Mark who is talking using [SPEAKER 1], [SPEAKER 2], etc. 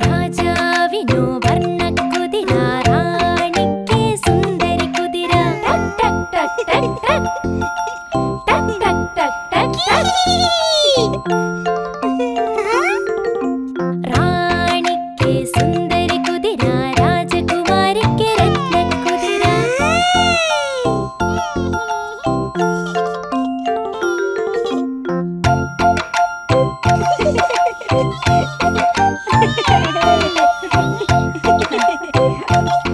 [SPEAKER 1] രാജാവിനോ വർണ്ണക്കുതിര, റാണിക്ക് സുന്ദരി കുതിര. ടക് ടക് ടക് ടക് ടക് ടക് ടക് ടക് ടക്. റാണിക്ക് സുന്ദരി കുതിര, രാജകുമാരിക്ക് രത്നക്കുതിര.
[SPEAKER 2] Ha ha ha ha!